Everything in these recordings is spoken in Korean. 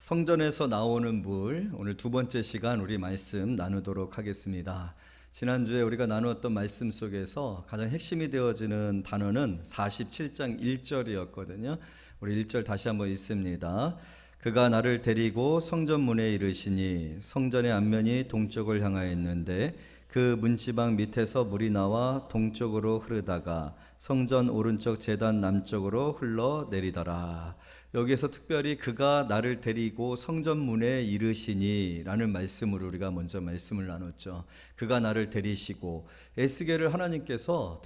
성전에서 나오는 물, 오늘 두 번째 시간 우리 말씀 나누도록 하겠습니다. 지난주에 우리가 나누었던 말씀 속에서 가장 핵심이 되어지는 단어는 47장 1절이었거든요. 우리 1절 다시 한번 읽습니다. 그가 나를 데리고 성전 문에 이르시니 성전의 앞면이 동쪽을 향하였는데 그 문지방 밑에서 물이 나와 동쪽으로 흐르다가 성전 오른쪽 제단 남쪽으로 흘러내리더라. 여기에서 특별히 그가 나를 데리고 성전 문에 이르시니 라는 말씀으로 우리가 먼저 말씀을 나눴죠. 그가 나를 데리시고, 에스겔을 하나님께서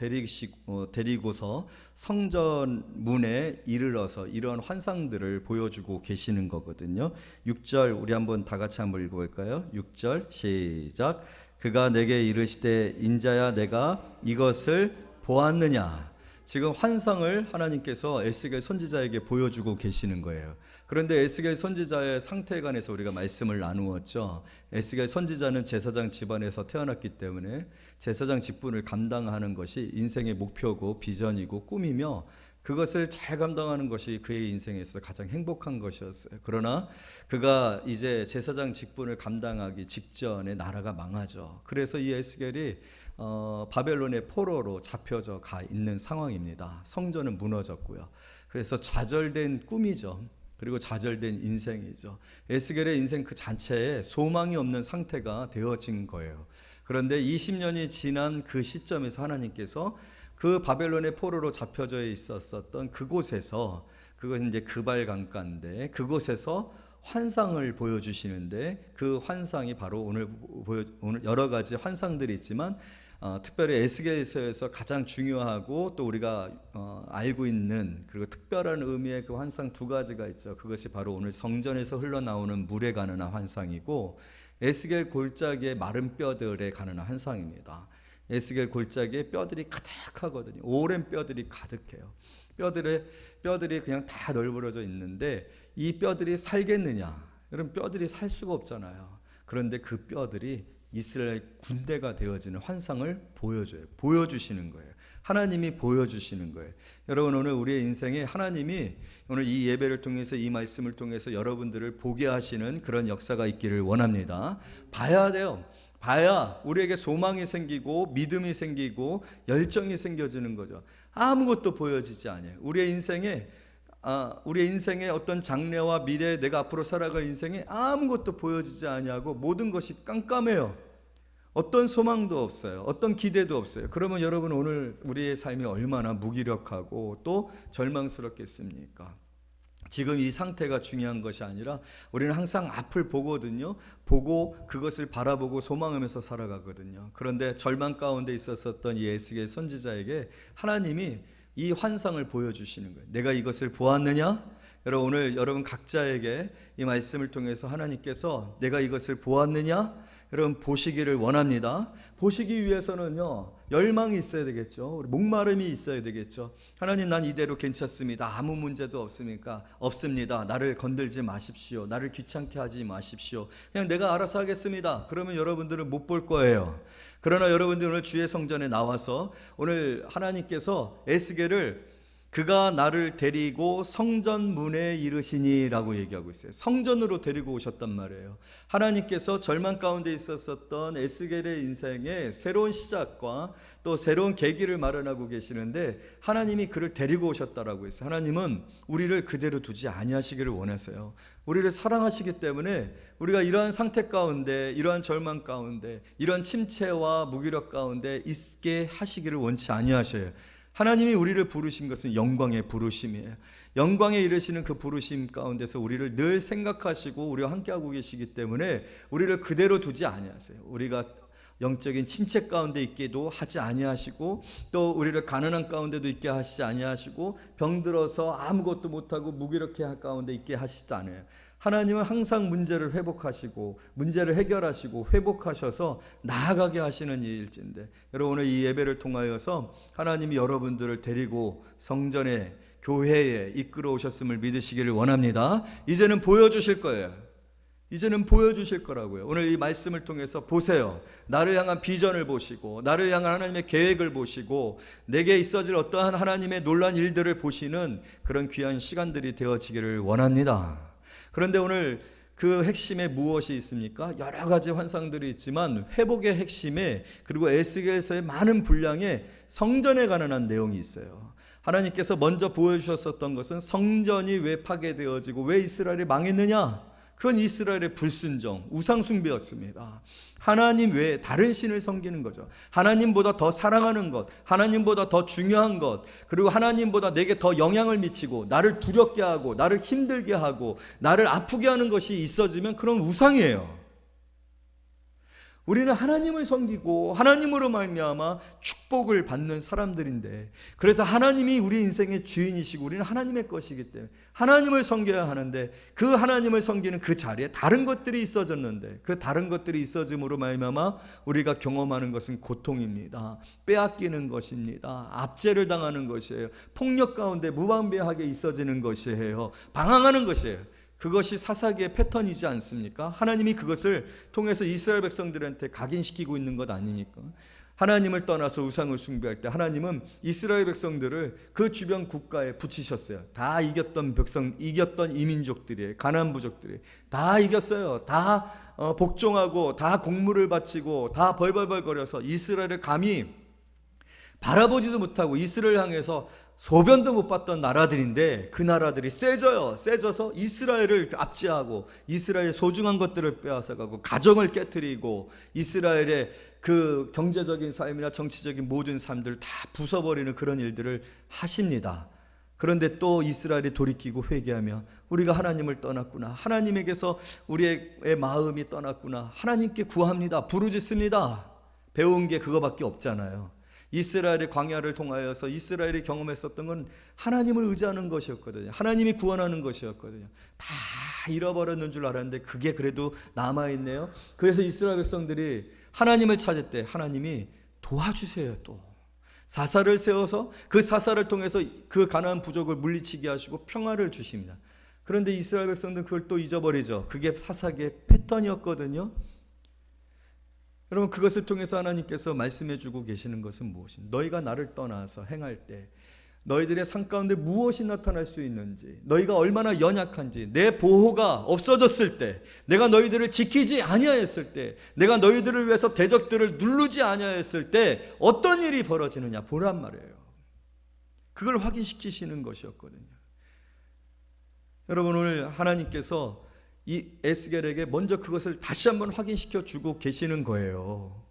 데리고서 성전 문에 이르러서 이런 환상들을 보여주고 계시는 거거든요. 6절 우리 한번 다 같이 한번 읽어볼까요? 6절 시작. 그가 내게 이르시되 인자야 내가 이것을 보았느냐. 지금 환상을 하나님께서 에스겔 선지자에게 보여주고 계시는 거예요. 그런데 에스겔 선지자의 상태에 관해서 우리가 말씀을 나누었죠. 에스겔 선지자는 제사장 집안에서 태어났기 때문에 제사장 직분을 감당하는 것이 인생의 목표고 비전이고 꿈이며, 그것을 잘 감당하는 것이 그의 인생에서 가장 행복한 것이었어요. 그러나 그가 이제 제사장 직분을 감당하기 직전에 나라가 망하죠. 그래서 이 에스겔이 바벨론의 포로로 잡혀져 가 있는 상황입니다. 성전은 무너졌고요. 그래서 좌절된 꿈이죠. 그리고 좌절된 인생이죠. 에스겔의 인생 그 자체에 소망이 없는 상태가 되어진 거예요. 그런데 20년이 지난 그 시점에서 하나님께서 그 바벨론의 포로로 잡혀져 있었던 그곳에서, 그것은 이제 그발 강가인데 그곳에서 환상을 보여주시는데, 그 환상이 바로 오늘 여러 가지 환상들이 있지만 특별히 에스겔서에서 가장 중요하고 또 우리가 알고 있는 그리고 특별한 의미의 그 환상 두 가지가 있죠. 그것이 바로 오늘 성전에서 흘러나오는 물에 관한 환상이고, 에스겔 골짜기의 마른 뼈들에 관한 환상입니다. 에스겔 골짜기에 뼈들이 가득하거든요. 오랜 뼈들이 가득해요. 뼈들이 그냥 다 널브러져 있는데 이 뼈들이 살겠느냐? 여러분, 뼈들이 살 수가 없잖아요. 그런데 그 뼈들이 이스라엘 군대가 되어지는 환상을 보여주시는 거예요. 하나님이 보여주시는 거예요. 여러분, 오늘 우리의 인생에 하나님이 오늘 이 예배를 통해서, 이 말씀을 통해서 여러분들을 보게 하시는 그런 역사가 있기를 원합니다. 봐야 돼요. 봐야 우리에게 소망이 생기고 믿음이 생기고 열정이 생겨지는 거죠. 아무것도 보여지지 않아요. 우리의 인생에 어떤 장래와 미래, 내가 앞으로 살아갈 인생에 아무것도 보여지지 아니하고 모든 것이 깜깜해요. 어떤 소망도 없어요. 어떤 기대도 없어요. 그러면 여러분, 오늘 우리의 삶이 얼마나 무기력하고 또 절망스럽겠습니까? 지금 이 상태가 중요한 것이 아니라 우리는 항상 앞을 보거든요. 보고 그것을 바라보고 소망하면서 살아가거든요. 그런데 절망 가운데 있었던 이 에스겔 선지자에게 하나님이 이 환상을 보여주시는 거예요. 내가 이것을 보았느냐? 여러분, 오늘 여러분 각자에게 이 말씀을 통해서 하나님께서 내가 이것을 보았느냐? 여러분, 보시기를 원합니다. 보시기 위해서는요, 열망이 있어야 되겠죠. 목마름이 있어야 되겠죠. 하나님, 난 이대로 괜찮습니다. 아무 문제도 없습니다. 나를 건들지 마십시오. 나를 귀찮게 하지 마십시오. 그냥 내가 알아서 하겠습니다. 그러면 여러분들은 못 볼 거예요. 그러나 여러분들 오늘 주의 성전에 나와서 오늘 하나님께서 에스겔을 그가 나를 데리고 성전 문에 이르시니 라고 얘기하고 있어요. 성전으로 데리고 오셨단 말이에요. 하나님께서 절망 가운데 있었던 에스겔의 인생에 새로운 시작과 또 새로운 계기를 마련하고 계시는데, 하나님이 그를 데리고 오셨다라고 했어요. 하나님은 우리를 그대로 두지 아니하시기를 원하세요. 우리를 사랑하시기 때문에 우리가 이러한 상태 가운데, 이러한 절망 가운데, 이러한 침체와 무기력 가운데 있게 하시기를 원치 아니하셔요. 하나님이 우리를 부르신 것은 영광의 부르심이에요. 영광에 이르시는 그 부르심 가운데서 우리를 늘 생각하시고 우리와 함께하고 계시기 때문에 우리를 그대로 두지 아니하세요. 우리가 영적인 침체 가운데 있게도 하지 아니하시고, 또 우리를 가난한 가운데도 있게 하시지 아니하시고, 병들어서 아무것도 못하고 무기력해 가운데 있게 하시지 않아요. 하나님은 항상 문제를 회복하시고 문제를 해결하시고 회복하셔서 나아가게 하시는 일일진데, 여러분, 오늘 이 예배를 통하여서 하나님이 여러분들을 데리고 성전에, 교회에 이끌어 오셨음을 믿으시기를 원합니다. 이제는 보여주실 거예요. 이제는 보여주실 거라고요. 오늘 이 말씀을 통해서 보세요. 나를 향한 비전을 보시고, 나를 향한 하나님의 계획을 보시고, 내게 있어질 어떠한 하나님의 놀라운 일들을 보시는 그런 귀한 시간들이 되어지기를 원합니다. 그런데 오늘 그 핵심에 무엇이 있습니까? 여러 가지 환상들이 있지만 회복의 핵심에, 그리고 에스겔서의 많은 분량에 성전에 관한 내용이 있어요. 하나님께서 먼저 보여주셨었던 것은 성전이 왜 파괴되어지고 왜 이스라엘이 망했느냐? 그건 이스라엘의 불순종, 우상숭배였습니다. 하나님 외에 다른 신을 섬기는 거죠. 하나님보다 더 사랑하는 것, 하나님보다 더 중요한 것, 그리고 하나님보다 내게 더 영향을 미치고 나를 두렵게 하고 나를 힘들게 하고 나를 아프게 하는 것이 있어지면 그런 우상이에요. 우리는 하나님을 섬기고 하나님으로 말미암아 축복을 받는 사람들인데, 그래서 하나님이 우리 인생의 주인이시고 우리는 하나님의 것이기 때문에 하나님을 섬겨야 하는데, 그 하나님을 섬기는 그 자리에 다른 것들이 있어졌는데, 그 다른 것들이 있어짐으로 말미암아 우리가 경험하는 것은 고통입니다. 빼앗기는 것입니다. 압제를 당하는 것이에요. 폭력 가운데 무방비하게 있어지는 것이에요. 방황하는 것이에요. 그것이 사사기의 패턴이지 않습니까? 하나님이 그것을 통해서 이스라엘 백성들한테 각인시키고 있는 것 아닙니까? 하나님을 떠나서 우상을 숭배할 때 하나님은 이스라엘 백성들을 그 주변 국가에 붙이셨어요. 다 이겼던 백성, 이겼던 이민족들이에요. 가나안 부족들이 다 이겼어요. 다 복종하고 다 공물을 바치고 다 벌벌벌거려서 이스라엘을 감히 바라보지도 못하고 이스라엘을 향해서 소변도 못 봤던 나라들인데, 그 나라들이 세져서 이스라엘을 압제하고 이스라엘의 소중한 것들을 빼앗아가고 가정을 깨트리고 이스라엘의 그 경제적인 삶이나 정치적인 모든 삶들을 다 부숴버리는 그런 일들을 하십니다. 그런데 또 이스라엘이 돌이키고 회개하며 우리가 하나님을 떠났구나, 하나님에게서 우리의 마음이 떠났구나, 하나님께 구합니다, 부르짖습니다. 배운 게 그거밖에 없잖아요. 이스라엘의 광야를 통하여서 이스라엘이 경험했었던 건 하나님을 의지하는 것이었거든요. 하나님이 구원하는 것이었거든요. 다 잃어버렸는 줄 알았는데 그게 그래도 남아있네요. 그래서 이스라엘 백성들이 하나님을 찾을 때 하나님이 도와주세요. 또 사사를 세워서 그 사사를 통해서 그 가나안 부족을 물리치게 하시고 평화를 주십니다. 그런데 이스라엘 백성들은 그걸 또 잊어버리죠. 그게 사사기의 패턴이었거든요. 여러분, 그것을 통해서 하나님께서 말씀해 주고 계시는 것은 무엇입니까? 너희가 나를 떠나서 행할 때 너희들의 삶 가운데 무엇이 나타날 수 있는지, 너희가 얼마나 연약한지, 내 보호가 없어졌을 때, 내가 너희들을 지키지 아니하였을 때, 내가 너희들을 위해서 대적들을 누르지 아니하였을 때 어떤 일이 벌어지느냐 보란 말이에요. 그걸 확인시키시는 것이었거든요. 여러분, 오늘 하나님께서 이 에스겔에게 먼저 그것을 다시 한번 확인시켜 주고 계시는 거예요.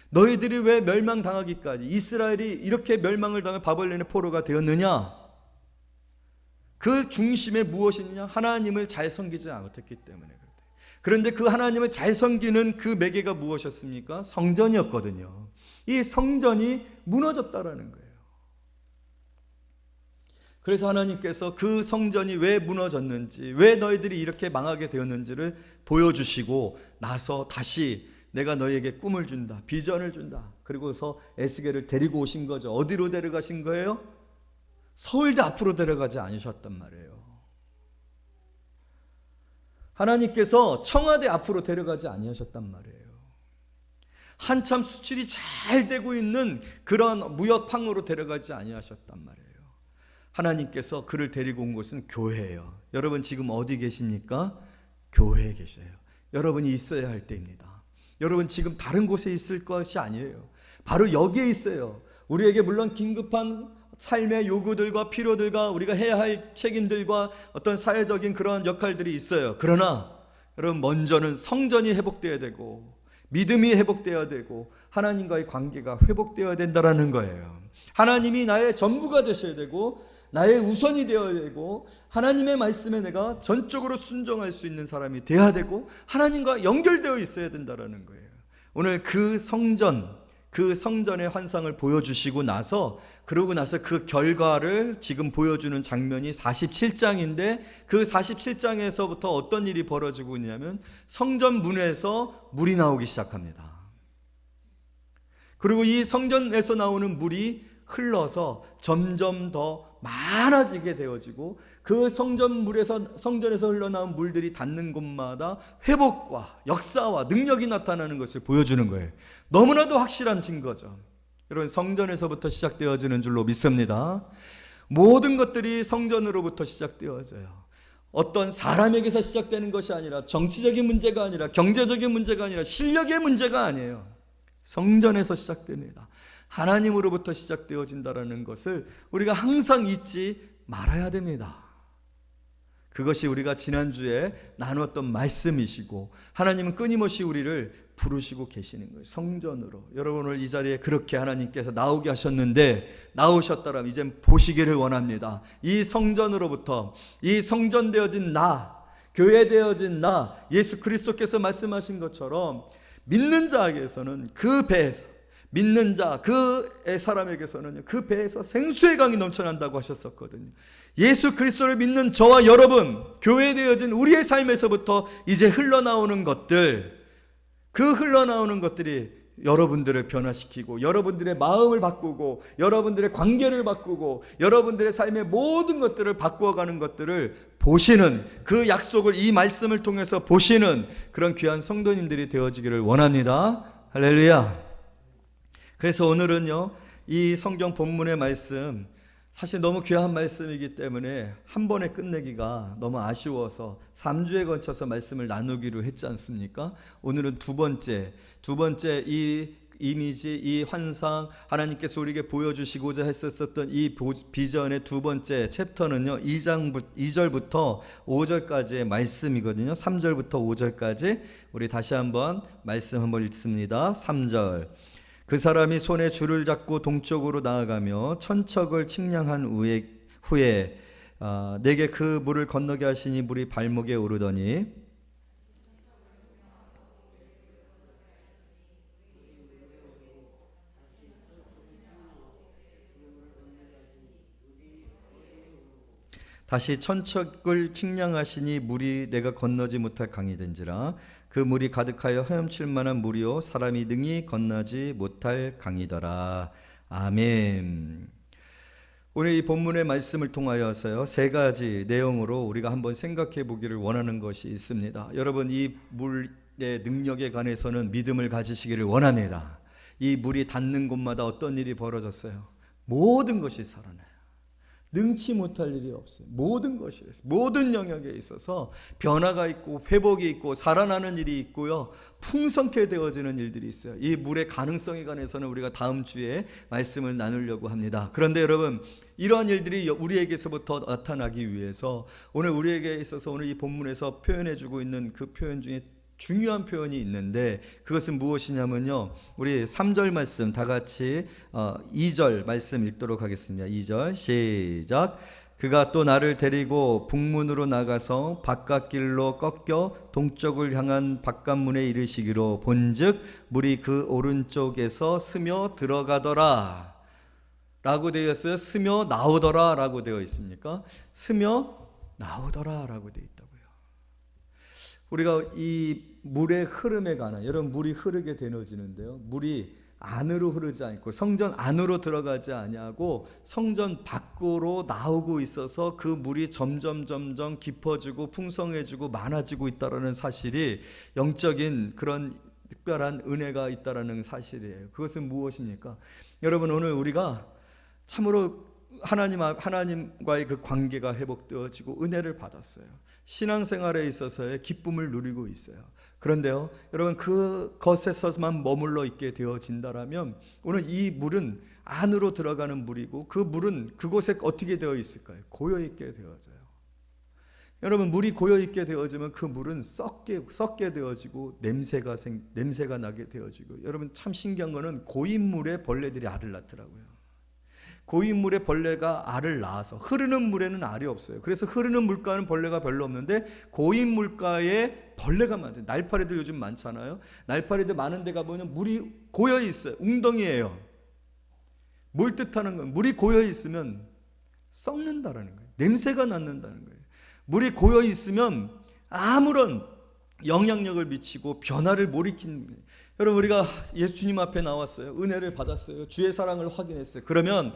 너희들이 왜 멸망당하기까지, 이스라엘이 이렇게 멸망을 당해 바벨론의 포로가 되었느냐? 그 중심에 무엇이냐? 하나님을 잘 섬기지 못했기 때문에 그렇대요. 그런데 그 하나님을 잘 섬기는 그 매개가 무엇이었습니까? 성전이었거든요. 이 성전이 무너졌다라는 거예요. 그래서 하나님께서 그 성전이 왜 무너졌는지, 왜 너희들이 이렇게 망하게 되었는지를 보여주시고 나서 다시 내가 너희에게 꿈을 준다, 비전을 준다. 그리고서 에스겔을 데리고 오신 거죠. 어디로 데려가신 거예요? 서울대 앞으로 데려가지 않으셨단 말이에요. 하나님께서 청와대 앞으로 데려가지 아니하셨단 말이에요. 한참 수출이 잘 되고 있는 그런 무역항으로 데려가지 아니하셨단 말이에요. 하나님께서 그를 데리고 온 곳은 교회예요. 여러분 지금 어디 계십니까? 교회에 계셔요. 여러분이 있어야 할 때입니다. 여러분 지금 다른 곳에 있을 것이 아니에요. 바로 여기에 있어요. 우리에게 물론 긴급한 삶의 요구들과 필요들과 우리가 해야 할 책임들과 어떤 사회적인 그런 역할들이 있어요. 그러나 여러분, 먼저는 성전이 회복되어야 되고 믿음이 회복되어야 되고 하나님과의 관계가 회복되어야 된다라는 거예요. 하나님이 나의 전부가 되셔야 되고 나의 우선이 되어야 되고 하나님의 말씀에 내가 전적으로 순종할 수 있는 사람이 되어야 되고 하나님과 연결되어 있어야 된다라는 거예요. 오늘 그 성전의 환상을 보여주시고 나서, 그러고 나서 그 결과를 지금 보여주는 장면이 47장인데 그 47장에서부터 어떤 일이 벌어지고 있냐면 성전 문에서 물이 나오기 시작합니다. 그리고 이 성전에서 나오는 물이 흘러서 점점 더 많아지게 되어지고 그 성전에서 흘러나온 물들이 닿는 곳마다 회복과 역사와 능력이 나타나는 것을 보여주는 거예요. 너무나도 확실한 증거죠. 여러분, 성전에서부터 시작되어지는 줄로 믿습니다. 모든 것들이 성전으로부터 시작되어져요. 어떤 사람에게서 시작되는 것이 아니라, 정치적인 문제가 아니라, 경제적인 문제가 아니라, 실력의 문제가 아니에요. 성전에서 시작됩니다. 하나님으로부터 시작되어진다는 것을 우리가 항상 잊지 말아야 됩니다. 그것이 우리가 지난주에 나누었던 말씀이시고, 하나님은 끊임없이 우리를 부르시고 계시는 거예요. 성전으로. 여러분, 오늘 이 자리에 그렇게 하나님께서 나오게 하셨는데, 나오셨다면 이젠 보시기를 원합니다. 이 성전으로부터, 이 성전되어진 나, 교회되어진 나, 예수 그리스도께서 말씀하신 것처럼 믿는 자에게서는 그 배에서, 믿는 자, 그 사람에게서는 그 배에서 생수의 강이 넘쳐난다고 하셨었거든요. 예수 그리스도를 믿는 저와 여러분, 교회되어진 우리의 삶에서부터 이제 흘러나오는 것들, 그 흘러나오는 것들이 여러분들을 변화시키고, 여러분들의 마음을 바꾸고, 여러분들의 관계를 바꾸고, 여러분들의 삶의 모든 것들을 바꾸어가는 것들을 보시는, 그 약속을 이 말씀을 통해서 보시는 그런 귀한 성도님들이 되어지기를 원합니다. 할렐루야. 그래서 오늘은요, 이 성경 본문의 말씀, 사실 너무 귀한 말씀이기 때문에 한 번에 끝내기가 너무 아쉬워서 3주에 걸쳐서 말씀을 나누기로 했지 않습니까? 오늘은 두 번째 이 이미지, 이 환상, 하나님께서 우리에게 보여주시고자 했었던 이 비전의 두 번째 챕터는요, 2절부터 5절까지의 말씀이거든요. 3절부터 5절까지 우리 다시 한번 말씀 한번 읽습니다. 3절. 그 사람이 손에 줄을 잡고 동쪽으로 나아가며 천척을 측량한 후에 내게 그 물을 건너게 하시니 물이 발목에 오르더니, 다시 천척을 측량하시니 물이 내가 건너지 못할 강이 된지라. 그 물이 가득하여 헤엄칠 만한 물이요 사람이 능히 건너지 못할 강이더라. 아멘. 오늘 이 본문의 말씀을 통하여서요, 세 가지 내용으로 우리가 한번 생각해 보기를 원하는 것이 있습니다. 여러분, 이 물의 능력에 관해서는 믿음을 가지시기를 원합니다. 이 물이 닿는 곳마다 어떤 일이 벌어졌어요? 모든 것이 살아나요. 능치 못할 일이 없어요. 모든 것이, 모든 영역에 있어서 변화가 있고 회복이 있고 살아나는 일이 있고요, 풍성케 되어지는 일들이 있어요. 이 물의 가능성에 관해서는 우리가 다음 주에 말씀을 나누려고 합니다. 그런데 여러분, 이러한 일들이 우리에게서부터 나타나기 위해서 오늘 우리에게 있어서 오늘 이 본문에서 표현해주고 있는 그 표현 중에 중요한 표현이 있는데, 그것은 무엇이냐면요, 우리 3절 말씀 다 같이 2절 말씀 읽도록 하겠습니다. 2절 시작. 그가 또 나를 데리고 북문으로 나가서 바깥길로 꺾여 동쪽을 향한 바깥문에 이르시기로, 본즉 물이 그 오른쪽에서 스며 들어가더라 라고 되어 있어요. 스며 나오더라 라고 되어 있습니까? 스며 나오더라 라고 되어 있다고요. 우리가 이 물의 흐름에 관한, 여러분, 물이 흐르게 되어지는데요, 물이 안으로 흐르지 않고 성전 안으로 들어가지 아니하고 성전 밖으로 나오고 있어서 그 물이 점점 깊어지고 풍성해지고 많아지고 있다는 사실이 영적인 그런 특별한 은혜가 있다는 사실이에요. 그것은 무엇입니까? 여러분, 오늘 우리가 참으로 하나님과의 그 관계가 회복되어지고 은혜를 받았어요. 신앙생활에 있어서의 기쁨을 누리고 있어요. 그런데요, 여러분, 그것에서만 머물러 있게 되어진다라면 오늘 이 물은 안으로 들어가는 물이고, 그 물은 그곳에 어떻게 되어 있을까요? 고여 있게 되어져요. 여러분, 물이 고여 있게 되어지면 그 물은 썩게 되어지고 냄새가 나게 되어지고, 여러분, 참 신기한 거는 고인물에 벌레들이 알을 낳더라고요. 고인물에 벌레가 알을 낳아서, 흐르는 물에는 알이 없어요. 그래서 흐르는 물가는 벌레가 별로 없는데 고인 물가에 벌레가 많아요. 날파리들 요즘 많잖아요. 날파리들 많은 데 가보면 물이 고여 있어요. 웅덩이에요. 뭘 뜻하는 건, 물이 고여 있으면 썩는다라는 거예요. 냄새가 난다는 거예요. 물이 고여 있으면 아무런 영향력을 미치고 변화를 못 일으키는 거예요. 여러분, 우리가 예수님 앞에 나왔어요. 은혜를 받았어요. 주의 사랑을 확인했어요. 그러면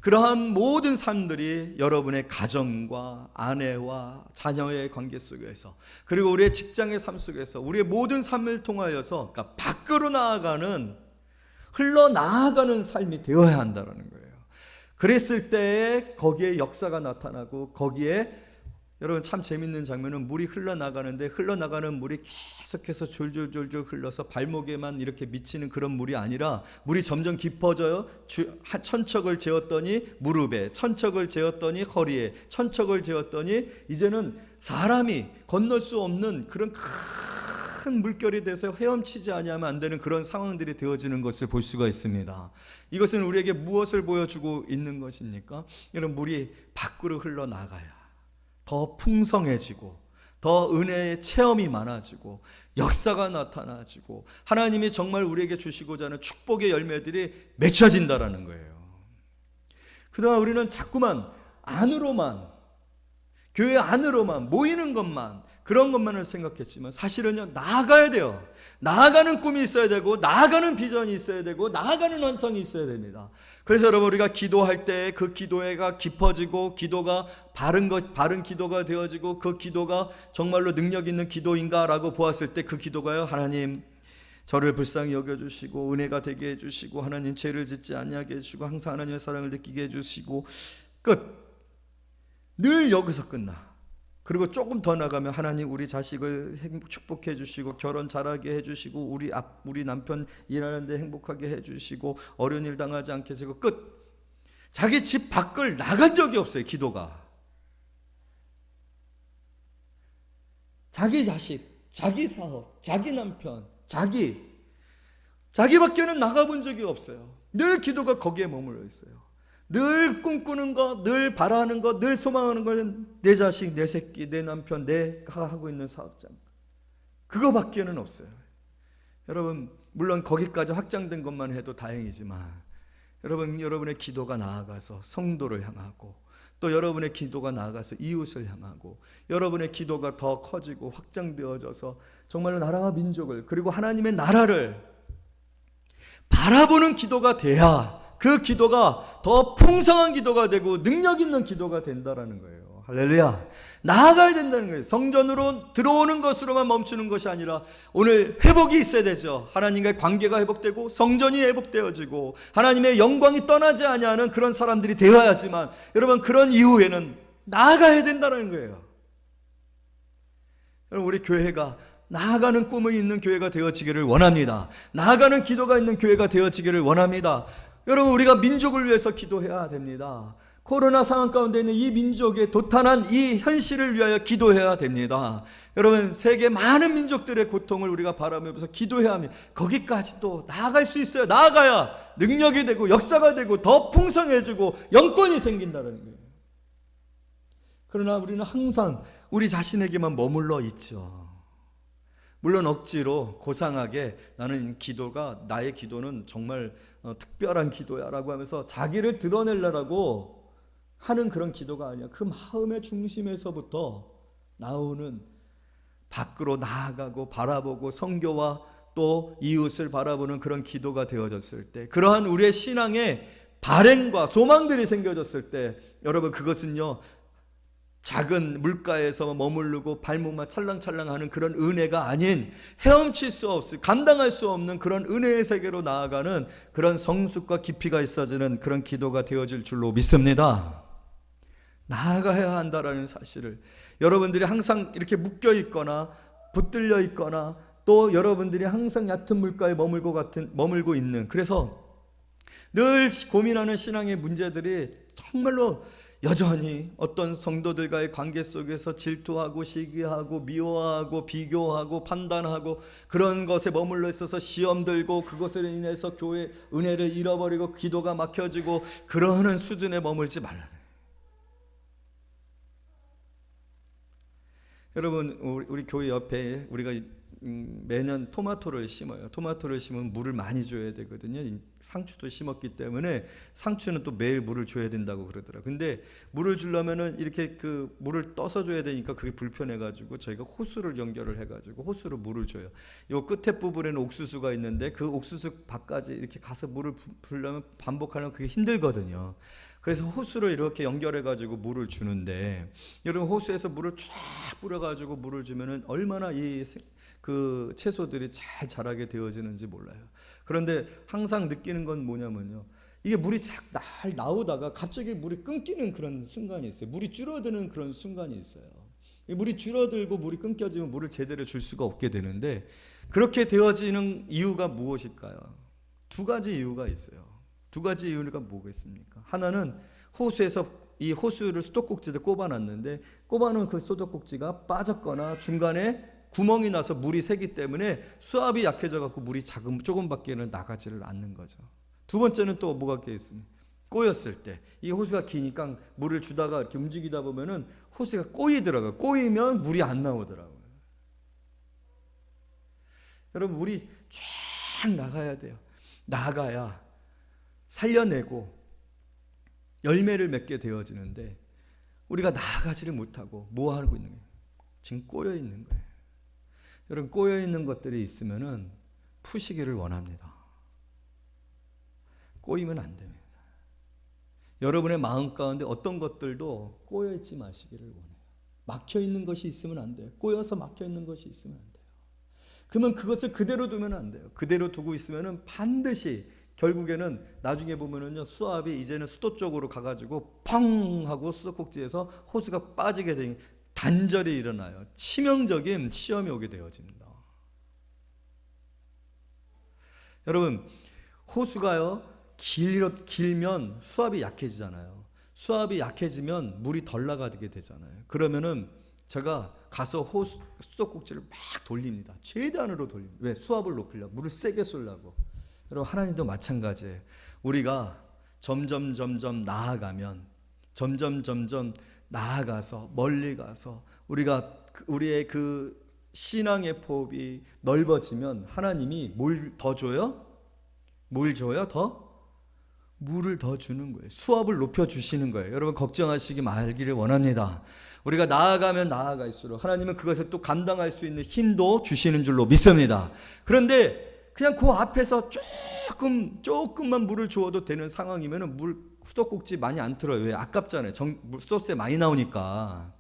그러한 모든 삶들이 여러분의 가정과 아내와 자녀의 관계 속에서, 그리고 우리의 직장의 삶 속에서, 우리의 모든 삶을 통하여서, 그러니까 밖으로 나아가는, 흘러나아가는 삶이 되어야 한다는 거예요. 그랬을 때에 거기에 역사가 나타나고 거기에 여러분 참 재밌는 장면은 물이 흘러나가는데 흘러나가는 물이 계속해서 졸졸졸졸 흘러서 발목에만 이렇게 미치는 그런 물이 아니라 물이 점점 깊어져요. 천척을 재었더니 무릎에, 천척을 재었더니 허리에, 천척을 재었더니 이제는 사람이 건널 수 없는 그런 큰 물결이 돼서 헤엄치지 아니하면 안 되는 그런 상황들이 되어지는 것을 볼 수가 있습니다. 이것은 우리에게 무엇을 보여주고 있는 것입니까? 이런 물이 밖으로 흘러나가야 더 풍성해지고 더 은혜의 체험이 많아지고 역사가 나타나지고 하나님이 정말 우리에게 주시고자 하는 축복의 열매들이 맺혀진다라는 거예요. 그동안 우리는 자꾸만 안으로만, 교회 안으로만 모이는 것만, 그런 것만을 생각했지만 사실은요, 나아가야 돼요. 나아가는 꿈이 있어야 되고, 나아가는 비전이 있어야 되고, 나아가는 완성이 있어야 됩니다. 그래서 여러분, 우리가 기도할 때 그 기도가 깊어지고, 기도가 바른 기도가 되어지고, 그 기도가 정말로 능력 있는 기도인가라고 보았을 때 그 기도가요, 하나님 저를 불쌍히 여겨주시고 은혜가 되게 해주시고 하나님 죄를 짓지 아니하게 해주시고 항상 하나님의 사랑을 느끼게 해주시고 끝. 늘 여기서 끝나. 그리고 조금 더 나가면 하나님 우리 자식을 축복해 주시고 결혼 잘하게 해주시고 우리 남편 일하는데 행복하게 해주시고 어려운 일 당하지 않게 해주시고 끝. 자기 집 밖을 나간 적이 없어요. 기도가. 자기 자식, 자기 사업, 자기 남편, 자기밖에는 나가본 적이 없어요. 늘 기도가 거기에 머물러 있어요. 늘 꿈꾸는 거, 늘 바라는 거, 늘 소망하는 것은 내 자식, 내 새끼, 내 남편, 내가 하고 있는 사업장, 그거밖에는 없어요. 여러분, 물론 거기까지 확장된 것만 해도 다행이지만 여러분의 기도가 나아가서 성도를 향하고 또 여러분의 기도가 나아가서 이웃을 향하고 여러분의 기도가 더 커지고 확장되어져서 정말로 나라와 민족을 그리고 하나님의 나라를 바라보는 기도가 돼야 그 기도가 더 풍성한 기도가 되고 능력 있는 기도가 된다라는 거예요. 할렐루야. 나아가야 된다는 거예요. 성전으로 들어오는 것으로만 멈추는 것이 아니라 오늘 회복이 있어야 되죠. 하나님과의 관계가 회복되고 성전이 회복되어지고 하나님의 영광이 떠나지 아니하는 그런 사람들이 되어야지만 여러분 그런 이후에는 나아가야 된다는 거예요. 여러분 우리 교회가 나아가는 꿈이 있는 교회가 되어지기를 원합니다. 나아가는 기도가 있는 교회가 되어지기를 원합니다. 여러분 우리가 민족을 위해서 기도해야 됩니다. 코로나 상황 가운데 있는 이 민족의 도탄한 이 현실을 위하여 기도해야 됩니다. 여러분 세계 많은 민족들의 고통을 우리가 바라보면서 기도해야 합니다. 거기까지도 나아갈 수 있어요. 나아가야 능력이 되고 역사가 되고 더 풍성해지고 영권이 생긴다는 거예요. 그러나 우리는 항상 우리 자신에게만 머물러 있죠. 물론 억지로 고상하게 나는 기도가 나의 기도는 정말 특별한 기도야 라고 하면서 자기를 드러내려고 하는 그런 기도가 아니야. 그 마음의 중심에서부터 나오는 밖으로 나아가고 바라보고 성교와 또 이웃을 바라보는 그런 기도가 되어졌을 때 그러한 우리의 신앙의 발행과 소망들이 생겨졌을 때 여러분 그것은요 작은 물가에서 머무르고 발목만 찰랑찰랑하는 그런 은혜가 아닌 헤엄칠 수 없을 감당할 수 없는 그런 은혜의 세계로 나아가는 그런 성숙과 깊이가 있어지는 그런 기도가 되어질 줄로 믿습니다. 나아가야 한다라는 사실을 여러분들이 항상 이렇게 묶여 있거나 붙들려 있거나 또 여러분들이 항상 얕은 물가에 머물고 있는 그래서 늘 고민하는 신앙의 문제들이 정말로 여전히 어떤 성도들과의 관계 속에서 질투하고 시기하고 미워하고 비교하고 판단하고 그런 것에 머물러 있어서 시험 들고 그것으로 인해서 교회 은혜를 잃어버리고 기도가 막혀지고 그러는 수준에 머물지 말라. 여러분 우리 교회 옆에 우리가 매년 토마토를 심어요. 토마토를 심으면 물을 많이 줘야 되거든요. 상추도 심었기 때문에 상추는 또 매일 물을 줘야 된다고 그러더라고요. 근데 물을 주려면은 이렇게 그 물을 떠서 줘야 되니까 그게 불편해가지고 저희가 호수를 연결을 해가지고 호수로 물을 줘요. 요 끝에 부분에는 옥수수가 있는데 그 옥수수 밖까지 이렇게 가서 물을 부으려면 반복하려면 그게 힘들거든요. 그래서 호수를 이렇게 연결해가지고 물을 주는데 여러분 호수에서 물을 쫙 뿌려가지고 물을 주면은 얼마나 그 채소들이 잘 자라게 되어지는지 몰라요. 그런데 항상 느끼는 건 뭐냐면요. 이게 물이 잘 나오다가 갑자기 물이 끊기는 그런 순간이 있어요. 물이 줄어드는 그런 순간이 있어요. 이 물이 줄어들고 물이 끊겨지면 물을 제대로 줄 수가 없게 되는데, 그렇게 되어지는 이유가 무엇일까요? 두 가지 이유가 있어요. 두 가지 이유가 뭐겠습니까? 하나는 호수에서 이 호수를 수도꼭지에 꼽아놨는데, 꼽아놓은 그 수도꼭지가 빠졌거나 중간에 구멍이 나서 물이 새기 때문에 수압이 약해져 갖고 물이 조금밖에는 나가지를 않는 거죠. 두 번째는 또 뭐가 있습니까? 꼬였을 때, 이 호수가 기니까 물을 주다가 이렇게 움직이다 보면은 호수가 꼬이더라고요. 꼬이면 물이 안 나오더라고요. 여러분, 물이 쫙 나가야 돼요. 나가야 살려내고 열매를 맺게 되어지는데, 우리가 나아가지를 못하고 뭐 하고 있는 거예요? 지금 꼬여 있는 거예요. 여러분, 꼬여 있는 것들이 있으면은 푸시기를 원합니다. 꼬이면 안 됩니다. 여러분의 마음 가운데 어떤 것들도 꼬여 있지 마시기를 원해요. 막혀 있는 것이 있으면 안 돼요. 꼬여서 막혀 있는 것이 있으면 안 돼요. 그러면 그것을 그대로 두면 안 돼요. 그대로 두고 있으면은 반드시 결국에는 나중에 보면은요, 수압이 이제는 수도 쪽으로 가가지고 펑 하고 수도꼭지에서 호수가 빠지게 되니 단절이 일어나요. 치명적인 시험이 오게 되어집니다. 여러분, 호수가요, 길면 수압이 약해지잖아요. 수압이 약해지면 물이 덜 나가게 되잖아요. 그러면은 제가 가서 수도꼭지를 막 돌립니다. 최대한으로 돌립니다. 왜? 수압을 높이려고, 물을 세게 쏘려고. 여러분, 하나님도 마찬가지예요. 우리가 점점 나아가면, 점점 나아가서 멀리 가서 우리의 그 신앙의 폭이 넓어지면 하나님이 뭘 더 줘요? 뭘 줘요? 물을 더 주는 거예요. 수압을 높여 주시는 거예요. 여러분, 걱정하시기 말기를 원합니다. 우리가 나아가면 나아갈수록 하나님은 그것을 또 감당할 수 있는 힘도 주시는 줄로 믿습니다. 그런데 그냥 그 앞에서 조금만 물을 주어도 되는 상황이면 수도꼭지 많이 안 틀어요. 왜? 아깝잖아요. 수도세 많이 나오니까.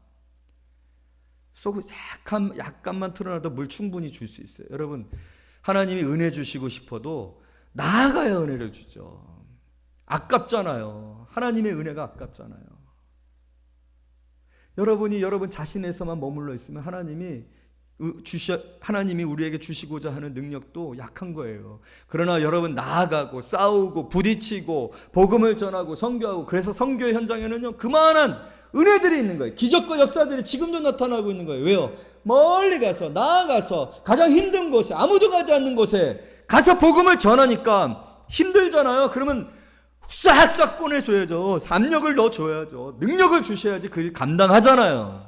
수도꼭지 약간만 틀어놔도 물 충분히 줄 수 있어요. 여러분, 하나님이 은혜 주시고 싶어도 나아가야 은혜를 주죠. 아깝잖아요. 하나님의 은혜가 아깝잖아요. 여러분이 여러분 자신에서만 머물러 있으면 하나님이 우리에게 주시고자 하는 능력도 약한 거예요. 그러나 여러분, 나아가고 싸우고 부딪히고 복음을 전하고 선교하고, 그래서 선교 현장에는요, 그만한 은혜들이 있는 거예요. 기적과 역사들이 지금도 나타나고 있는 거예요. 왜요? 멀리 가서, 나아가서 가장 힘든 곳에, 아무도 가지 않는 곳에 가서 복음을 전하니까 힘들잖아요. 그러면 싹싹 보내줘야죠. 압력을 넣어줘야죠. 능력을 주셔야지 그 일 감당하잖아요.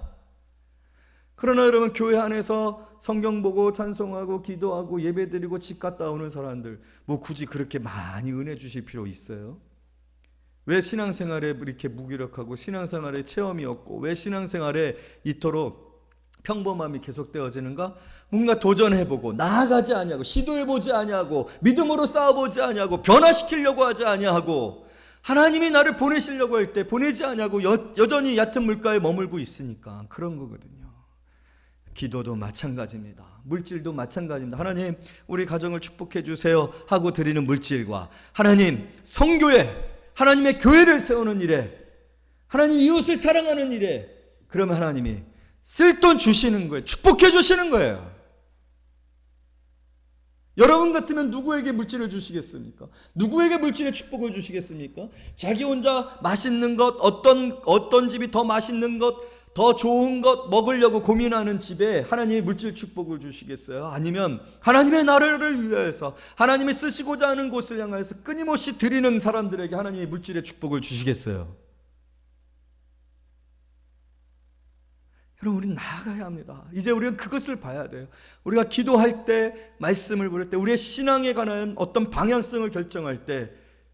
그러나 여러분, 교회 안에서 성경 보고 찬송하고 기도하고 예배드리고 집 갔다 오는 사람들, 뭐 굳이 그렇게 많이 은혜 주실 필요 있어요? 왜 신앙생활에 이렇게 무기력하고 신앙생활에 체험이 없고 왜 신앙생활에 이토록 평범함이 계속되어지는가? 뭔가 도전해보고 나아가지 아니하고 시도해보지 아니하고 믿음으로 싸워보지 아니하고 변화시키려고 하지 아니하고 하나님이 나를 보내시려고 할 때 보내지 아니하고 여전히 얕은 물가에 머물고 있으니까 그런 거거든요. 기도도 마찬가지입니다. 물질도 마찬가지입니다. 하나님, 우리 가정을 축복해 주세요 하고 드리는 물질과 하나님, 성교에 하나님의 교회를 세우는 일에, 하나님 이웃을 사랑하는 일에, 그러면 하나님이 쓸 돈 주시는 거예요. 축복해 주시는 거예요. 여러분 같으면 누구에게 물질을 주시겠습니까? 누구에게 물질의 축복을 주시겠습니까? 자기 혼자 맛있는 것, 어떤 집이 더 맛있는 것, 더 좋은 것 먹으려고 고민하는 집에 하나님이 물질 축복을 주시겠어요? 아니면 하나님의 나라를 위하여서 하나님이 쓰시고자 하는 곳을 향해서 끊임없이 드리는 사람들에게 하나님이 물질의 축복을 주시겠어요? 여러분, 우리는 나아가야 합니다. 이제 우리는 그것을 봐야 돼요. 우리가 기도할 때, 말씀을 부를 때, 우리의 신앙에 관한 어떤 방향성을 결정할 때,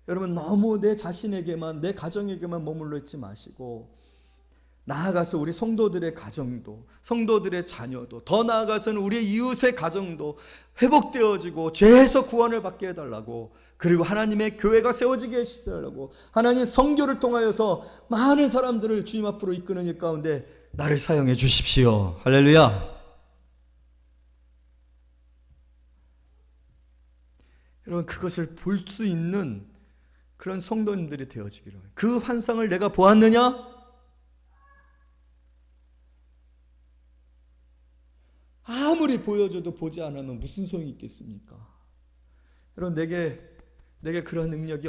여러분, 너무 내 자신에게만, 내 가정에게만 머물러 있지 마시고 나아가서 우리 성도들의 가정도, 성도들의 자녀도, 더 나아가서는 우리의 이웃의 가정도 회복되어지고 죄에서 구원을 받게 해달라고, 그리고 하나님의 교회가 세워지게 해달라고, 하나님 성교를 통하여서 많은 사람들을 주님 앞으로 이끄는 일 가운데 나를 사용해 주십시오. 할렐루야. 여러분, 그것을 볼 수 있는 그런 성도님들이 되어지기를. 그 환상을 내가 보았느냐? 아무리 보여줘도 보지 않으면 무슨 소용이 있겠습니까? 여러분, 내게 그런 능력이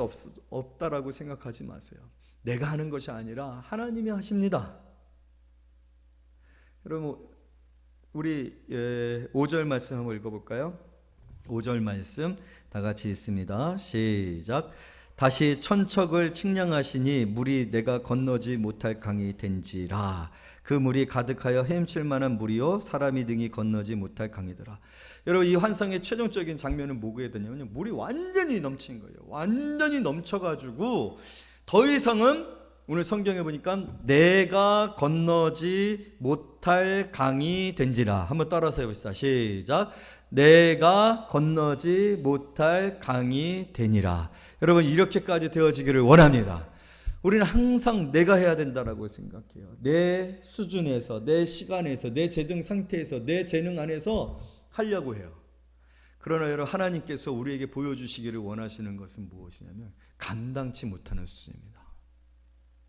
없다라고 생각하지 마세요. 내가 하는 것이 아니라 하나님이 하십니다. 여러분, 우리 5절 말씀 한번 읽어볼까요? 5절 말씀 다 같이 읽습니다. 시작. 다시 천척을 측량하시니 물이 내가 건너지 못할 강이 된지라. 그 물이 가득하여 헤엄칠 만한 물이요 사람이 등이 건너지 못할 강이더라. 여러분, 이 환상의 최종적인 장면은 뭐게 되냐면요, 물이 완전히 넘친 거예요. 완전히 넘쳐가지고 더 이상은, 오늘 성경에 보니까 내가 건너지 못할 강이 된지라. 한번 따라서 해봅시다. 시작. 내가 건너지 못할 강이 되니라. 여러분, 이렇게까지 되어지기를 원합니다. 우리는 항상 내가 해야 된다라고 생각해요. 내 수준에서, 내 시간에서, 내 재정 상태에서, 내 재능 안에서 하려고 해요. 그러나 여러분, 하나님께서 우리에게 보여주시기를 원하시는 것은 무엇이냐면 감당치 못하는 수준입니다.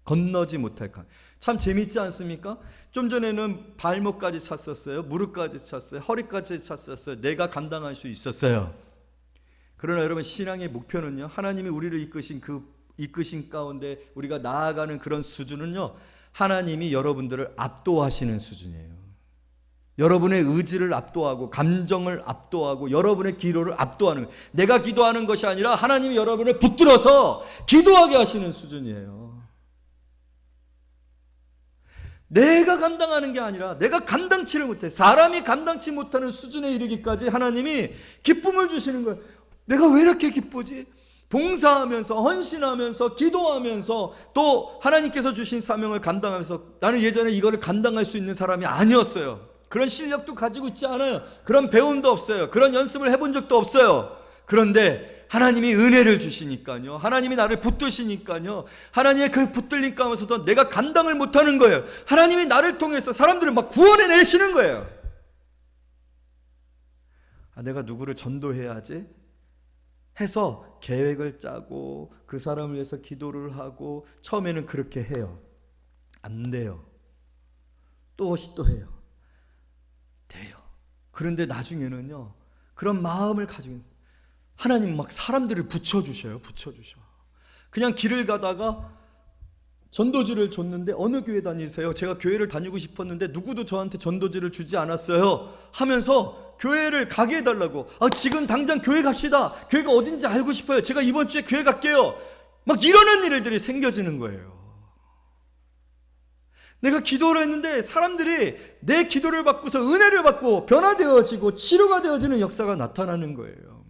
건너지 못할 강. 참 재밌지 않습니까? 좀 전에는 발목까지 찼었어요. 무릎까지 찼어요. 허리까지 찼었어요. 내가 감당할 수 있었어요. 그러나 여러분, 신앙의 목표는요, 하나님이 우리를 이끄신 가운데 우리가 나아가는 그런 수준은요, 하나님이 여러분들을 압도하시는 수준이에요. 여러분의 의지를 압도하고 감정을 압도하고 여러분의 기도를 압도하는 거예요. 내가 기도하는 것이 아니라 하나님이 여러분을 붙들어서 기도하게 하시는 수준이에요. 내가 감당하는 게 아니라 내가 감당치를 못해, 사람이 감당치 못하는 수준에 이르기까지 하나님이 기쁨을 주시는 거예요. 내가 왜 이렇게 기쁘지? 봉사하면서, 헌신하면서, 기도하면서, 또 하나님께서 주신 사명을 감당하면서, 나는 예전에 이거를 감당할 수 있는 사람이 아니었어요. 그런 실력도 가지고 있지 않아요. 그런 배움도 없어요. 그런 연습을 해본 적도 없어요. 그런데 하나님이 은혜를 주시니까요, 하나님이 나를 붙드시니까요, 하나님의 그 붙들림 가운데서도 내가 감당을 못하는 거예요. 하나님이 나를 통해서 사람들을 막 구원해 내시는 거예요. 내가 누구를 전도해야지 해서 계획을 짜고 그 사람을 위해서 기도를 하고, 처음에는 그렇게 해요. 안 돼요. 또 해요. 돼요. 그런데 나중에는요, 그런 마음을 가지고 하나님 막 사람들을 붙여주셔요. 그냥 길을 가다가 전도지를 줬는데, 어느 교회 다니세요? 제가 교회를 다니고 싶었는데 누구도 저한테 전도지를 주지 않았어요 하면서 교회를 가게 해달라고. 지금 당장 교회 갑시다. 교회가 어딘지 알고 싶어요. 제가 이번 주에 교회 갈게요. 막 이러는 일들이 생겨지는 거예요. 내가 기도를 했는데 사람들이 내 기도를 받고서 은혜를 받고 변화되어지고 치료가 되어지는 역사가 나타나는 거예요.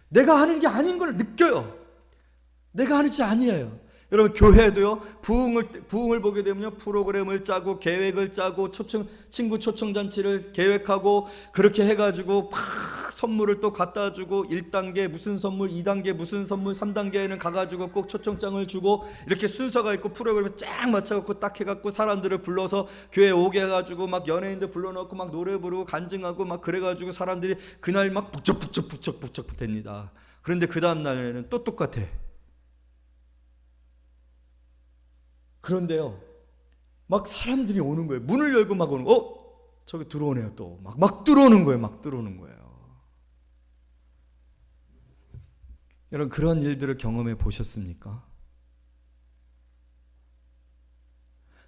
내가 하는 게 아닌 걸 느껴요. 내가 하는 게 아니에요. 여러분, 교회도요, 부흥을 보게 되면요, 프로그램을 짜고 계획을 짜고 친구 초청잔치를 계획하고 그렇게 해가지고 막 선물을 또 갖다 주고, 1단계 무슨 선물, 2단계 무슨 선물, 3단계에는 가가지고 꼭 초청장을 주고, 이렇게 순서가 있고 프로그램을 쫙 맞춰갖고 딱 해갖고 사람들을 불러서 교회에 오게 해가지고 막 연예인들 불러놓고 막 노래 부르고 간증하고 막 그래가지고 사람들이 그날 막 북적북적 됩니다. 그런데 그 다음 날에는 또 똑같아. 그런데요, 막 사람들이 오는 거예요. 문을 열고 막 오는 거예요. 저기 들어오네요. 또 막 들어오는 거예요. 여러분, 그런 일들을 경험해 보셨습니까?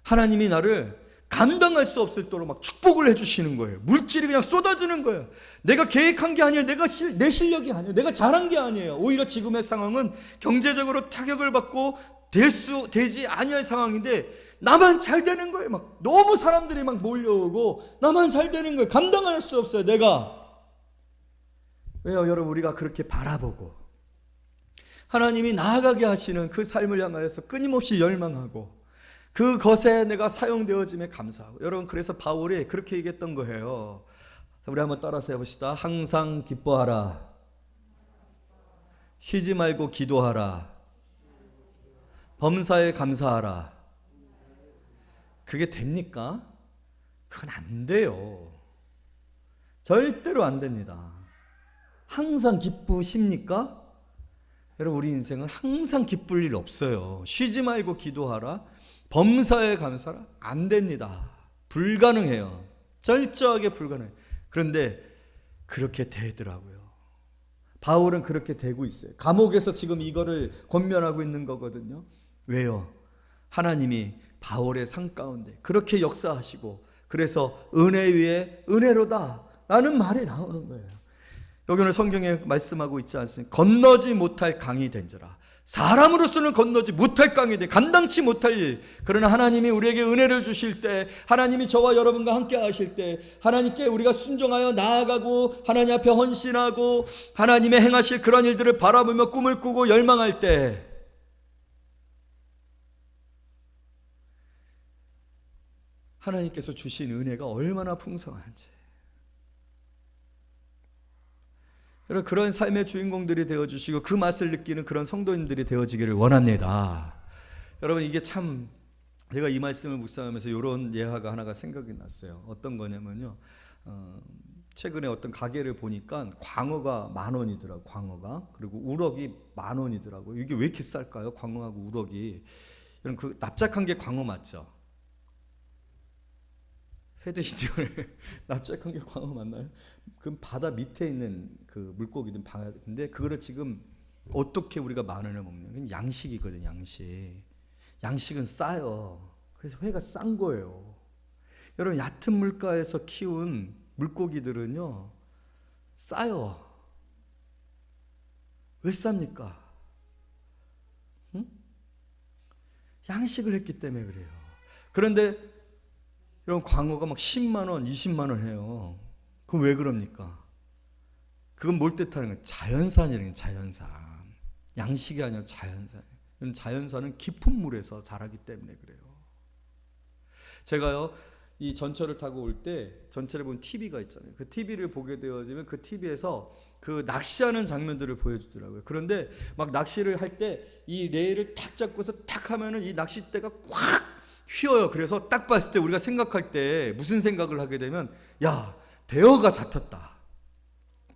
하나님이 나를 감당할 수 없을 도록 막 축복을 해주시는 거예요. 물질이 그냥 쏟아지는 거예요. 내가 계획한 게 아니에요. 내 실력이 아니에요. 내가 잘한 게 아니에요. 오히려 지금의 상황은 경제적으로 타격을 받고 되지 아니할 상황인데 나만 잘 되는 거예요. 막 너무 사람들이 막 몰려오고 나만 잘 되는 거예요. 감당할 수 없어요, 내가. 왜요? 여러분, 우리가 그렇게 바라보고 하나님이 나아가게 하시는 그 삶을 향하여서 끊임없이 열망하고 그것에 내가 사용되어짐에 감사하고. 여러분, 그래서 바울이 그렇게 얘기했던 거예요. 우리 한번 따라서 해봅시다. 항상 기뻐하라. 쉬지 말고 기도하라. 범사에 감사하라. 그게 됩니까? 그건 안 돼요. 절대로 안 됩니다. 항상 기쁘십니까? 여러분, 우리 인생은 항상 기쁠 일 없어요. 쉬지 말고 기도하라. 범사에 감사하라. 안 됩니다. 불가능해요. 철저하게 불가능해요. 그런데 그렇게 되더라고요. 바울은 그렇게 되고 있어요. 감옥에서 지금 이거를 권면하고 있는 거거든요. 왜요? 하나님이 바울의 삶 가운데 그렇게 역사하시고, 그래서 은혜 위에 은혜로다 라는 말이 나오는 거예요. 여기 오늘 성경에 말씀하고 있지 않습니까? 건너지 못할 강이 된지라. 사람으로서는 건너지 못할 강이 돼, 감당치 못할 일. 그러나 하나님이 우리에게 은혜를 주실 때, 하나님이 저와 여러분과 함께 하실 때, 하나님께 우리가 순종하여 나아가고 하나님 앞에 헌신하고 하나님의 행하실 그런 일들을 바라보며 꿈을 꾸고 열망할 때, 하나님께서 주신 은혜가 얼마나 풍성한지. 여러분, 그런 삶의 주인공들이 되어주시고 그 맛을 느끼는 그런 성도님들이 되어지기를 원합니다. 여러분, 이게 참, 제가 이 말씀을 묵상하면서 이런 예화가 하나가 생각이 났어요. 어떤 거냐면요, 최근에 어떤 가게를 보니까 광어가 10,000원이더라고요. 광어가. 그리고 우럭이 10,000원이더라고요. 이게 왜 이렇게 쌀까요? 광어하고 우럭이. 여러분, 그 납작한 게 광어 맞죠? 회 드시죠? 납작한 게 광어 맞나요? 그럼 바다 밑에 있는 그 물고기든 근데 그거를 지금 어떻게 우리가 10,000원을 먹냐? 그건 양식이거든요. 양식은 싸요. 그래서 회가 싼 거예요. 여러분, 얕은 물가에서 키운 물고기들은요 싸요. 왜 쌉니까? 응? 양식을 했기 때문에 그래요. 그런데 이런 광어가 막 10만 원, 20만 원 해요. 그럼 왜 그럽니까? 그건 뭘 뜻하는 거예요? 자연산이라는 거예요. 자연산. 양식이 아니라 자연산. 자연산은 깊은 물에서 자라기 때문에 그래요. 제가요, 이 전철을 타고 올 때 전철에 보면 TV가 있잖아요. 그 TV를 보게 되어지면 그 TV에서 그 낚시하는 장면들을 보여주더라고요. 그런데 막 낚시를 할 때 이 레일을 탁 잡고서 탁 하면은 이 낚싯대가 꽉 휘어요. 그래서 딱 봤을 때 우리가 생각할 때 무슨 생각을 하게 되면, 야, 대어가 잡혔다.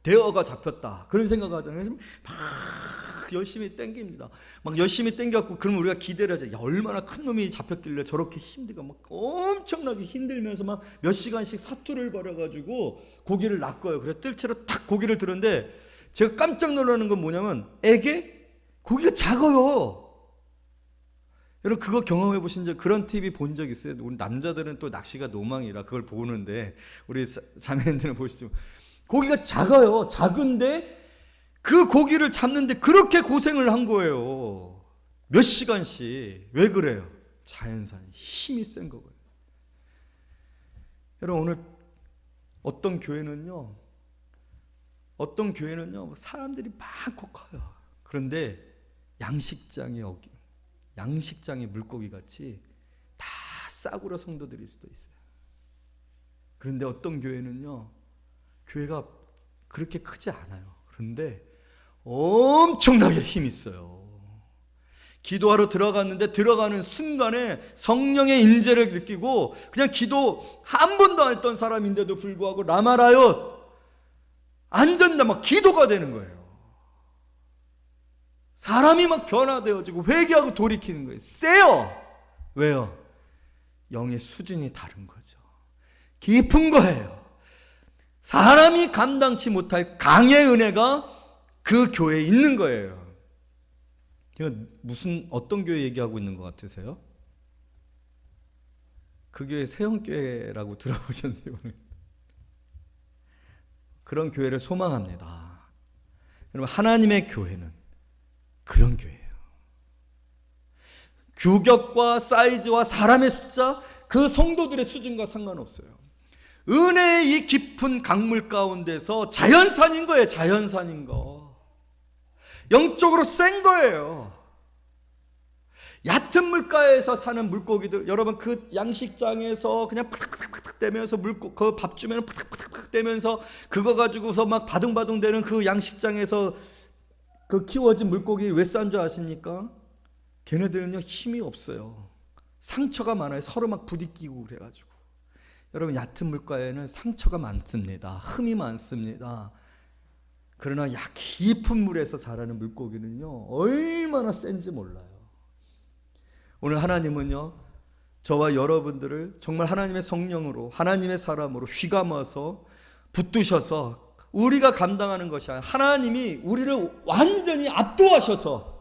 대어가 잡혔다. 그런 생각을 하잖아요. 그래서 막 열심히 땡깁니다. 막 열심히 땡겨갖고, 그럼 우리가 기대를 하죠. 야, 얼마나 큰 놈이 잡혔길래 저렇게 힘들고, 막 엄청나게 힘들면서 막 몇 시간씩 사투를 벌여가지고 고기를 낚아요. 그래서 뜰채로 탁 고기를 들었는데, 제가 깜짝 놀라는 건 뭐냐면, 고기가 작아요. 여러분, 그거 경험해 보신 적, 그런 TV 본 적 있어요? 우리 남자들은 또 낚시가 노망이라 그걸 보는데, 우리 자매님들은 보시죠. 고기가 작아요. 작은데 그 고기를 잡는데 그렇게 고생을 한 거예요. 몇 시간씩. 왜 그래요? 자연산, 힘이 센 거거든요. 여러분, 오늘 어떤 교회는요 사람들이 많고 커요. 그런데 양식장의 물고기 같이 다 싸구려 성도들일 수도 있어요. 그런데 어떤 교회는요, 교회가 그렇게 크지 않아요. 그런데 엄청나게 힘이 있어요. 기도하러 들어갔는데 들어가는 순간에 성령의 임재를 느끼고, 그냥 기도 한 번도 안 했던 사람인데도 불구하고 라마라요, 안 된다, 막 기도가 되는 거예요. 사람이 막 변화되어지고 회개하고 돌이키는 거예요. 세요. 왜요? 영의 수준이 다른 거죠. 깊은 거예요. 사람이 감당치 못할 강의 은혜가 그 교회에 있는 거예요. 제가 어떤 교회 얘기하고 있는 것 같으세요? 그 교회 세형교회라고 들어보셨나요? 그런 교회를 소망합니다. 여러분, 하나님의 교회는 그런 교회예요. 규격과 사이즈와 사람의 숫자, 그 성도들의 수준과 상관없어요. 은혜의 이 깊은 강물 가운데서 자연산인 거예요. 자연산인 거. 영적으로 센 거예요. 얕은 물가에서 사는 물고기들, 여러분, 그 양식장에서 그냥 팍팍팍 대면서 그 밥 주면 팍팍팍 대면서 그거 가지고서 막 바둥바둥 대는 그 양식장에서 그 키워진 물고기 왜 싼 줄 아십니까? 걔네들은요, 힘이 없어요. 상처가 많아요. 서로 막 부딪히고 그래가지고. 여러분, 얕은 물가에는 상처가 많습니다. 흠이 많습니다. 그러나 깊은 물에서 자라는 물고기는요, 얼마나 센지 몰라요. 오늘 하나님은요, 저와 여러분들을 정말 하나님의 성령으로, 하나님의 사람으로 휘감아서 붙드셔서 우리가 감당하는 것이 아니라 하나님이 우리를 완전히 압도하셔서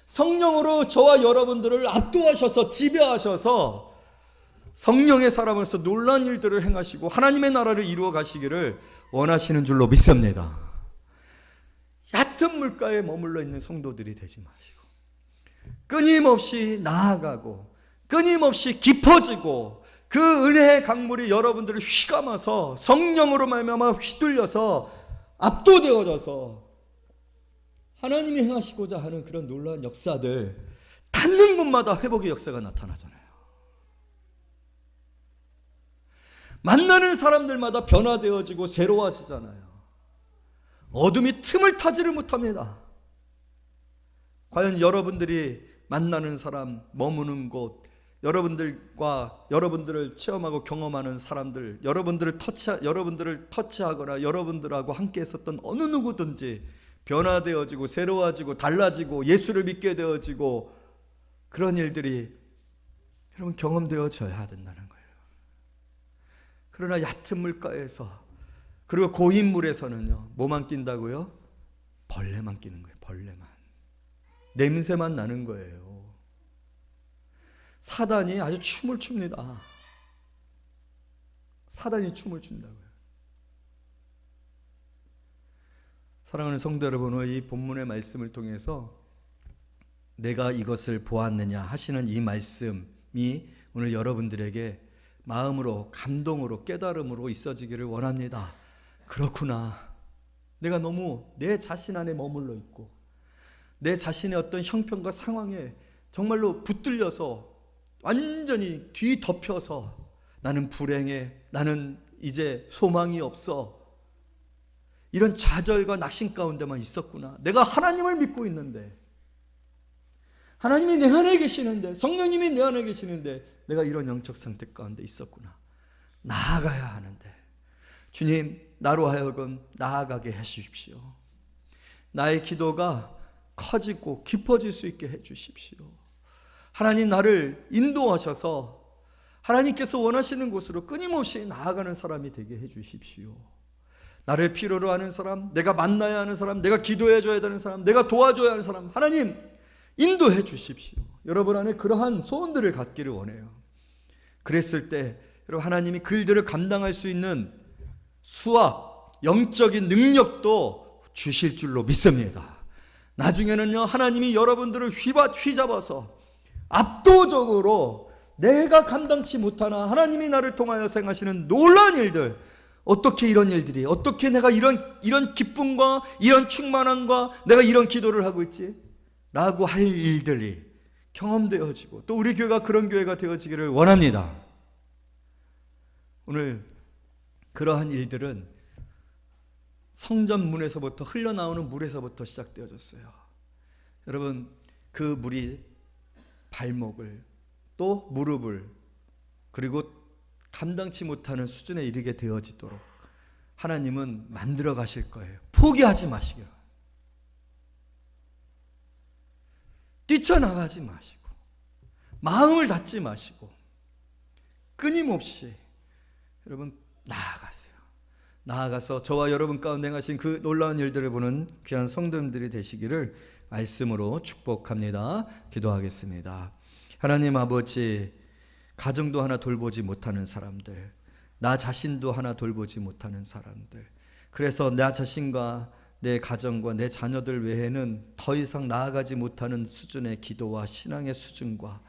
성령으로 저와 여러분들을 압도하셔서 지배하셔서 성령의 사람으로서 놀라운 일들을 행하시고 하나님의 나라를 이루어 가시기를 원하시는 줄로 믿습니다. 얕은 물가에 머물러 있는 성도들이 되지 마시고 끊임없이 나아가고 끊임없이 깊어지고 그 은혜의 강물이 여러분들을 휘감아서 성령으로 말미암아 휘둘려서 압도되어져서 하나님이 행하시고자 하는 그런 놀라운 역사들, 닿는 곳마다 회복의 역사가 나타나잖아요. 만나는 사람들마다 변화되어지고 새로워지잖아요. 어둠이 틈을 타지를 못합니다. 과연 여러분들이 만나는 사람, 머무는 곳, 여러분들을 체험하고 경험하는 사람들, 여러분들을 터치하거나 여러분들하고 함께 했었던 어느 누구든지 변화되어지고 새로워지고 달라지고 예수를 믿게 되어지고 그런 일들이 여러분 경험되어져야 된다는 거예요. 그러나 얕은 물가에서 그리고 고인 물에서는요, 뭐만 낀다고요? 벌레만 끼는 거예요. 벌레만. 냄새만 나는 거예요. 사단이 아주 춤을 춥니다. 사단이 춤을 춘다고요. 사랑하는 성도 여러분, 오늘 이 본문의 말씀을 통해서 내가 이것을 보았느냐 하시는 이 말씀이 오늘 여러분들에게 마음으로, 감동으로, 깨달음으로 있어지기를 원합니다. 그렇구나. 내가 너무 내 자신 안에 머물러 있고 내 자신의 어떤 형편과 상황에 정말로 붙들려서 완전히 뒤덮여서 나는 불행해, 나는 이제 소망이 없어, 이런 좌절과 낙심 가운데만 있었구나. 내가 하나님을 믿고 있는데, 하나님이 내 안에 계시는데, 성령님이 내 안에 계시는데 내가 이런 영적 상태 가운데 있었구나. 나아가야 하는데 주님, 나로 하여금 나아가게 해주십시오. 나의 기도가 커지고 깊어질 수 있게 해주십시오. 하나님, 나를 인도하셔서 하나님께서 원하시는 곳으로 끊임없이 나아가는 사람이 되게 해주십시오. 나를 필요로 하는 사람, 내가 만나야 하는 사람, 내가 기도해줘야 되는 사람, 내가 도와줘야 하는 사람, 하나님 인도해 주십시오. 여러분 안에 그러한 소원들을 갖기를 원해요. 그랬을 때 여러분, 하나님이 그 일들을 감당할 수 있는 수학, 영적인 능력도 주실 줄로 믿습니다. 나중에는요, 하나님이 여러분들을 휘잡아서 압도적으로 내가 감당치 못하나 하나님이 나를 통하여 행하시는 놀라운 일들, 어떻게 이런 일들이, 어떻게 내가 이런 기쁨과 이런 충만함과 내가 이런 기도를 하고 있지? 라고 할 일들이 경험되어지고 또 우리 교회가 그런 교회가 되어지기를 원합니다. 오늘 그러한 일들은 성전 문에서부터 흘러나오는 물에서부터 시작되어졌어요. 여러분, 그 물이 발목을 또 무릎을 그리고 감당치 못하는 수준에 이르게 되어지도록 하나님은 만들어 가실 거예요. 포기하지 마시기를. 뛰쳐나가지 마시고 마음을 닫지 마시고 끊임없이 여러분 나아가서 저와 여러분 가운데 하신 그 놀라운 일들을 보는 귀한 성도님들이 되시기를 말씀으로 축복합니다. 기도하겠습니다. 하나님 아버지, 가정도 하나 돌보지 못하는 사람들, 나 자신도 하나 돌보지 못하는 사람들, 그래서 나 자신과 내 가정과 내 자녀들 외에는 더 이상 나아가지 못하는 수준의 기도와 신앙의 수준과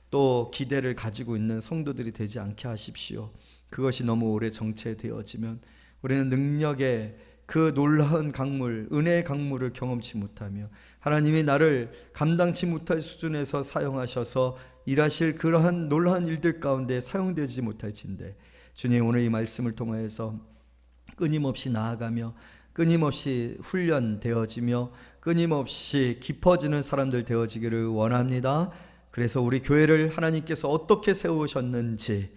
또 기대를 가지고 있는 성도들이 되지 않게 하십시오. 그것이 너무 오래 정체되어지면 우리는 능력의 그 놀라운 강물, 은혜의 강물을 경험치 못하며 하나님이 나를 감당치 못할 수준에서 사용하셔서 일하실 그러한 놀라운 일들 가운데 사용되지 못할진데, 주님, 오늘 이 말씀을 통하여서 끊임없이 나아가며 끊임없이 훈련되어지며 끊임없이 깊어지는 사람들 되어지기를 원합니다. 그래서 우리 교회를 하나님께서 어떻게 세우셨는지,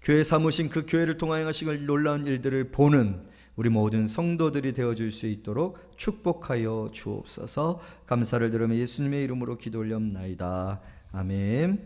교회 삼으신 그 교회를 통하여 하신 놀라운 일들을 보는 우리 모든 성도들이 되어줄 수 있도록 축복하여 주옵소서. 감사를 드리며 예수님의 이름으로 기도 올려옵나이다. 아멘.